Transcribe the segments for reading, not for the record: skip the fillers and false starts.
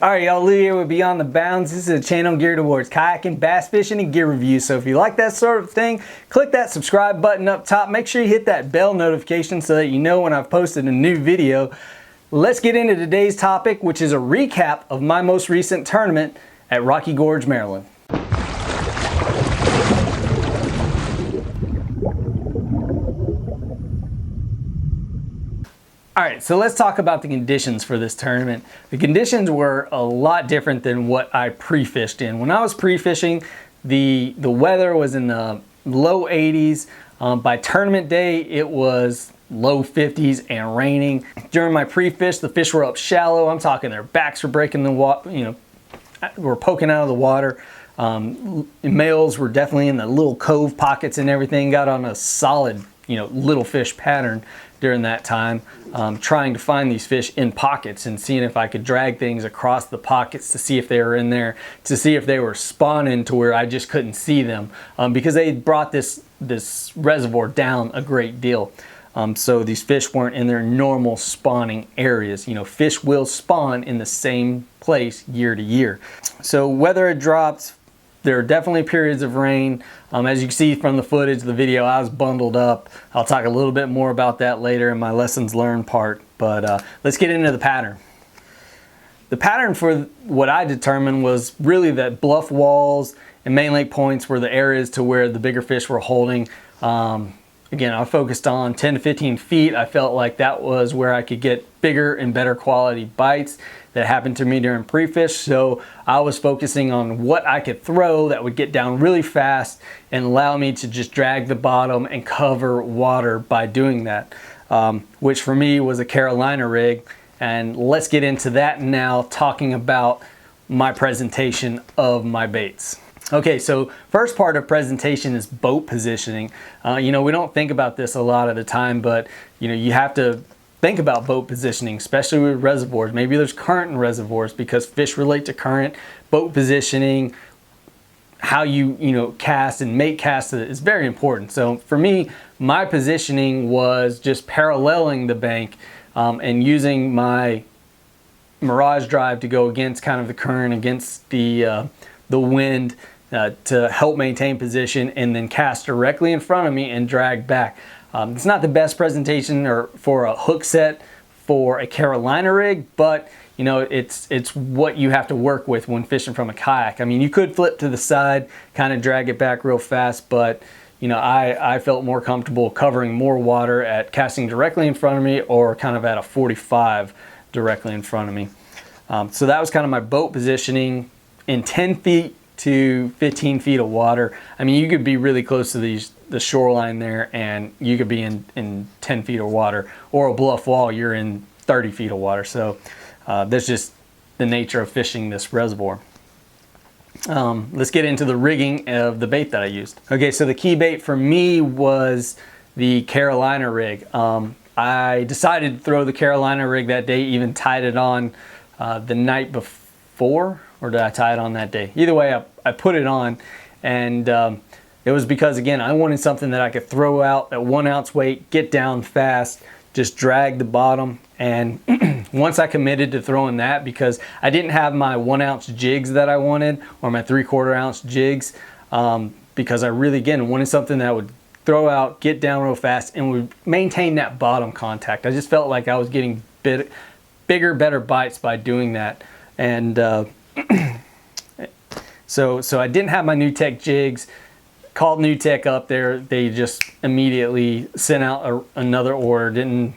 Alright y'all, Lou here with Beyond the Bounds. This is a channel geared towards kayaking, bass fishing, and gear reviews. So if you like that sort of thing, click that subscribe button up top. Make sure you hit that bell notification so that you know when I've posted a new video. Let's get into today's topic, which is a recap of my most recent tournament at Rocky Gorge, Maryland. Alright, so let's talk about the conditions for this tournament. The conditions were a lot different than what I pre-fished in. When I was pre-fishing, the weather was in the low 80s. By tournament day, it was low 50s and raining. During my pre-fish, the fish were up shallow. I'm talking their backs were breaking the water, were poking out of the water. Males were definitely in the little cove pockets and everything. Got on a solid, little fish pattern during that time, trying to find these fish in pockets and seeing if I could drag things across the pockets to see if they were in there, to see if they were spawning to where I just couldn't see them, because they brought this reservoir down a great deal. So these fish weren't in their normal spawning areas. Fish will spawn in the same place year to year. So whether it drops, there are definitely periods of rain. As you can see from the footage, the video, I was bundled up. I'll talk a little bit more about that later in my lessons learned part, but let's get into the pattern. The pattern for what I determined was really that bluff walls and main lake points were the areas to where the bigger fish were holding. Again, I focused on 10 to 15 feet. I felt like that was where I could get bigger and better quality bites. That happened to me during pre-fish, so I was focusing on what I could throw that would get down really fast and allow me to just drag the bottom and cover water by doing that, which for me was a Carolina rig. And let's get into that now, talking about my presentation of my baits. Okay, so first part of presentation is boat positioning. We don't think about this a lot of the time, but you have to think about boat positioning, especially with reservoirs. Maybe there's current in reservoirs because fish relate to current. Boat positioning, how you cast and make casts is very important. So for me, my positioning was just paralleling the bank and using my Mirage drive to go against kind of the current, against the wind, to help maintain position, and then cast directly in front of me and drag back. It's not the best presentation or for a hook set for a Carolina rig, but it's what you have to work with when fishing from a kayak. I mean, you could flip to the side, kind of drag it back real fast, but I felt more comfortable covering more water at casting directly in front of me or kind of at a 45 directly in front of me. So that was kind of my boat positioning in 10 feet to 15 feet of water. I mean, you could be really close to the shoreline there and you could be in 10 feet of water, or a bluff wall, you're in 30 feet of water. So that's just the nature of fishing this reservoir. Let's get into the rigging of the bait that I used. Okay, so the key bait for me was the Carolina rig. I decided to throw the Carolina rig that day, even tied it on the night before, or did I tie it on that day? Either way, I put it on, and it was because, again, I wanted something that I could throw out at 1 ounce weight, get down fast, just drag the bottom. And once I committed to throwing that, because I didn't have my 1 ounce jigs that I wanted, or my 3/4 ounce jigs, because I really, again, wanted something that would throw out, get down real fast, and would maintain that bottom contact. I just felt like I was getting bigger, better bites by doing that. And so I didn't have my New Tech jigs. Called New Tech up there. They just immediately sent out another order. They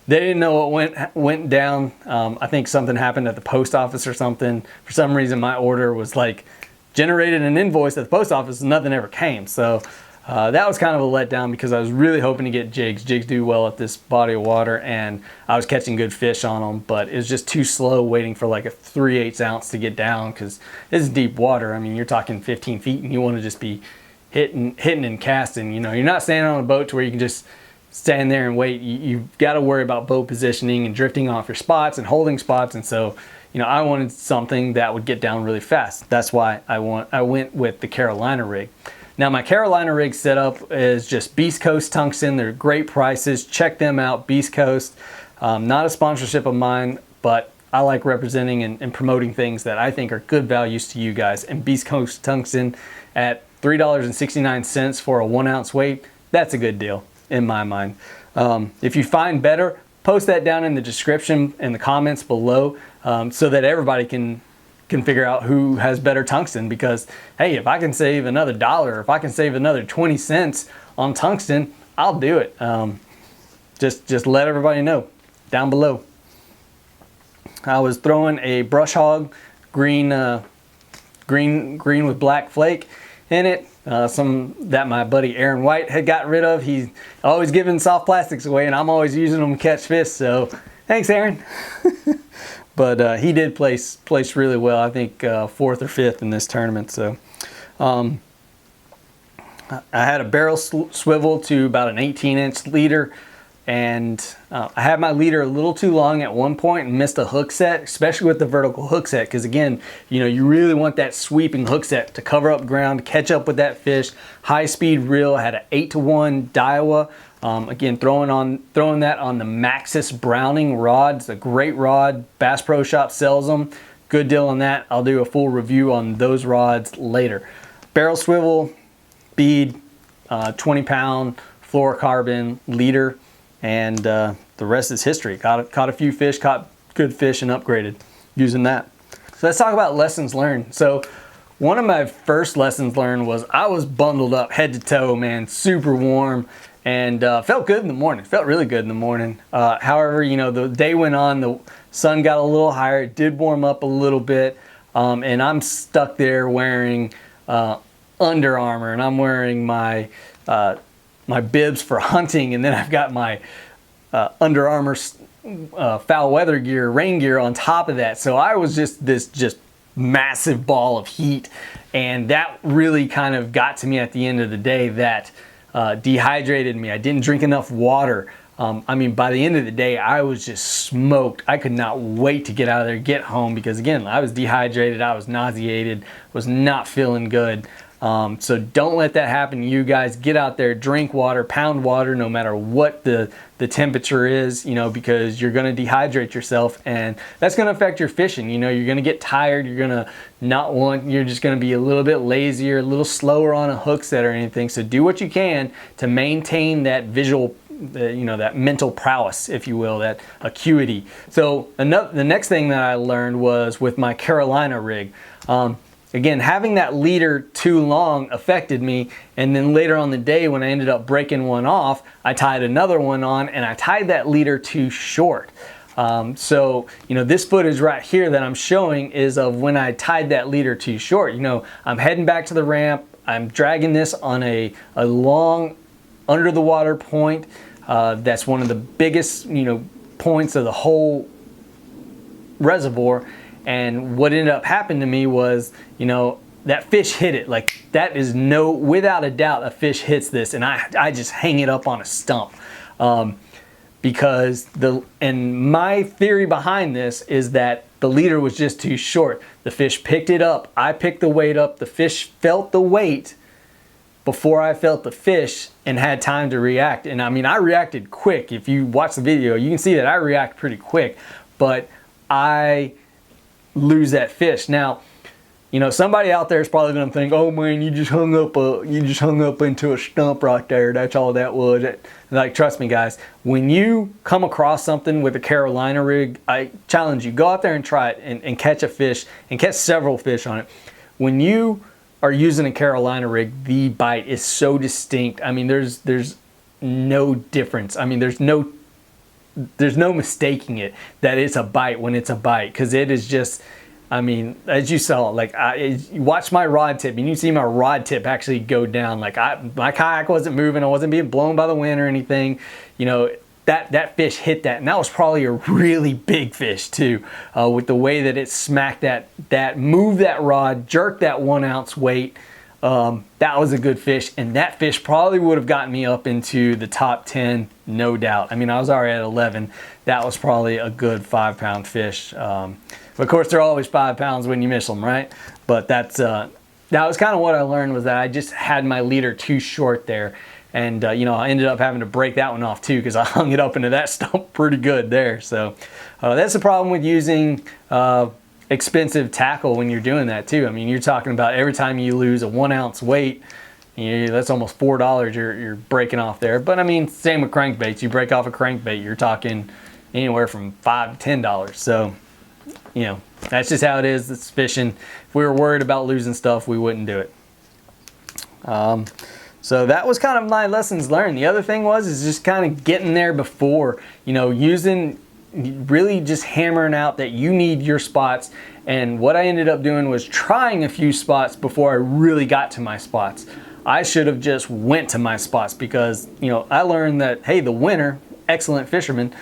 didn't know what went down. I think something happened at the post office or something. For some reason, my order was like generated an invoice at the post office and nothing ever came. So that was kind of a letdown, because I was really hoping to get jigs. Jigs do well at this body of water, and I was catching good fish on them, but it was just too slow waiting for like a 3/8 ounce to get down, because this is deep water. I mean, you're talking 15 feet and you want to just be hitting and casting. You're not standing on a boat to where you can just stand there and wait. You've got to worry about boat positioning and drifting off your spots and holding spots. And so, I wanted something that would get down really fast. That's why I went with the Carolina rig. Now, my Carolina rig setup is just Beast Coast tungsten. They're great prices. Check them out, Beast Coast. Not a sponsorship of mine, but I like representing and promoting things that I think are good values to you guys. And Beast Coast Tungsten at $3.69 for a 1 ounce weight, that's a good deal in my mind. If you find better, post that down in the description in the comments below, so that everybody can figure out who has better tungsten. Because hey, if I can save another $1, if I can save another 20 cents on tungsten, I'll do it. Just let everybody know down below. I was throwing a brush hog, green with black flake in it. Some that my buddy Aaron White had got rid of. He's always giving soft plastics away, and I'm always using them to catch fish. So thanks, Aaron. But he did place really well. I think 4th or 5th in this tournament. So I had a barrel swivel to about an 18-inch leader, and I had my leader a little too long at one point and missed a hook set, especially with the vertical hook set, because again, you know, you really want that sweeping hook set to cover up ground, catch up with that fish. High speed reel, had an 8-to-1 Daiwa. Again, throwing that on the Maxxis Browning rod. It's a great rod. Bass Pro Shop sells them. Good deal on that. I'll do a full review on those rods later. Barrel swivel, bead, 20-pound fluorocarbon leader, and the rest is history. Caught a few fish, caught good fish, and upgraded using that. So let's talk about lessons learned. So one of my first lessons learned was I was bundled up head to toe, man, super warm. And felt good in the morning. Felt really good in the morning. However, you know, the day went on, the sun got a little higher. It did warm up a little bit, and I'm stuck there wearing Under Armour, and I'm wearing my my bibs for hunting, and then I've got my Under Armour foul weather gear, rain gear on top of that. So I was just this massive ball of heat, and that really kind of got to me at the end of the day. That dehydrated me. I didn't drink enough water. I mean, by the end of the day, I was just smoked. I could not wait to get out of there, get home, because again, I was dehydrated, I was nauseated, was not feeling good. So don't let that happen to you guys. Get out there, drink water, pound water, no matter what the temperature is, you know, because you're going to dehydrate yourself, and that's going to affect your fishing. You know, you're going to get tired. You're going to you're just going to be a little bit lazier, a little slower on a hook set or anything. So do what you can to maintain that visual, you know, that mental prowess, if you will, that acuity. So the next thing that I learned was with my Carolina rig. Again, having that leader too long affected me, and then later on the day when I ended up breaking one off, I tied another one on, and I tied that leader too short. So, you know, this footage right here that I'm showing is of when I tied that leader too short. You know, I'm heading back to the ramp, I'm dragging this on a long under the water point. That's one of the biggest, you know, points of the whole reservoir. And what ended up happening to me was, you know, that fish hit it. Like, that is without a doubt, a fish hits this, and I just hang it up on a stump. Because and my theory behind this is that the leader was just too short. The fish picked it up, I picked the weight up, the fish felt the weight before I felt the fish and had time to react. And I mean, I reacted quick. If you watch the video, you can see that I react pretty quick, but I lose that fish. Now, you know, somebody out there is probably going to think, "Oh man, you just hung up into a stump right there. That's all that was." Like, trust me, guys. When you come across something with a Carolina rig, I challenge you: go out there and try it and catch a fish and catch several fish on it. When you are using a Carolina rig, the bite is so distinct. I mean, there's no difference. I mean, there's no mistaking it that it's a bite when it's a bite, because it is just, I mean, as you saw, like, you watch my rod tip and you see my rod tip actually go down. Like, my kayak wasn't moving, I wasn't being blown by the wind or anything. You know, that fish hit that, and that was probably a really big fish too, with the way that it smacked that moved that rod, jerked that 1 ounce weight. That was a good fish, and that fish probably would have gotten me up into the top 10, no doubt. I mean, I was already at 11. That was probably a good 5-pound fish. But of course, they're always 5 pounds when you miss them, right? But that was kind of what I learned, was that I just had my leader too short there. And you know, I ended up having to break that one off too because I hung it up into that stump pretty good there. So that's the problem with using expensive tackle when you're doing that too. I mean, you're talking about every time you lose a 1 ounce weight, that's almost $4 you're breaking off there. But I mean, same with crankbaits. You break off a crankbait, you're talking anywhere from $5 to $10. So, you know, that's just how it is. It's fishing. If we were worried about losing stuff, we wouldn't do it. So that was kind of my lessons learned. The other thing is just kind of getting there before, you know, really just hammering out that you need your spots. And what I ended up doing was trying a few spots before I really got to my spots. I should have just went to my spots because, you know, I learned that, hey, the winner, excellent fisherman,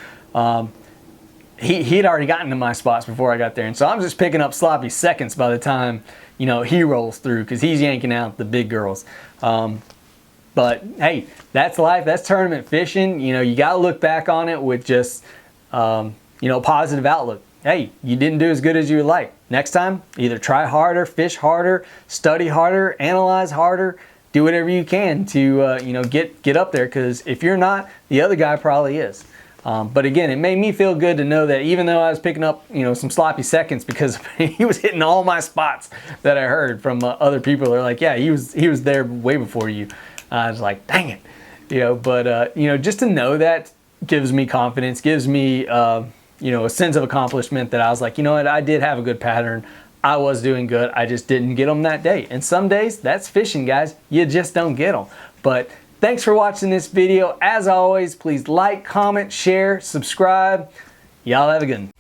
he'd already gotten to my spots before I got there. And so I'm just picking up sloppy seconds by the time, you know, he rolls through because he's yanking out the big girls. But hey, that's life. That's tournament fishing. You know, you got to look back on it with just, you know, positive outlook. Hey, you didn't do as good as you would like. Next time, either try harder, fish harder, study harder, analyze harder, do whatever you can to, you know, get up there. Because if you're not, the other guy probably is. But again, it made me feel good to know that even though I was picking up, you know, some sloppy seconds because he was hitting all my spots that I heard from other people. They're like, yeah, he was there way before you. I was like, dang it, you know. But you know, just to know that gives me confidence, gives me you know, a sense of accomplishment that I was like, you know what, I did have a good pattern. I was doing good. I just didn't get them that day. And some days, that's fishing, guys. You just don't get them. But thanks for watching this video. As always, please like, comment, share, subscribe. Y'all have a good one.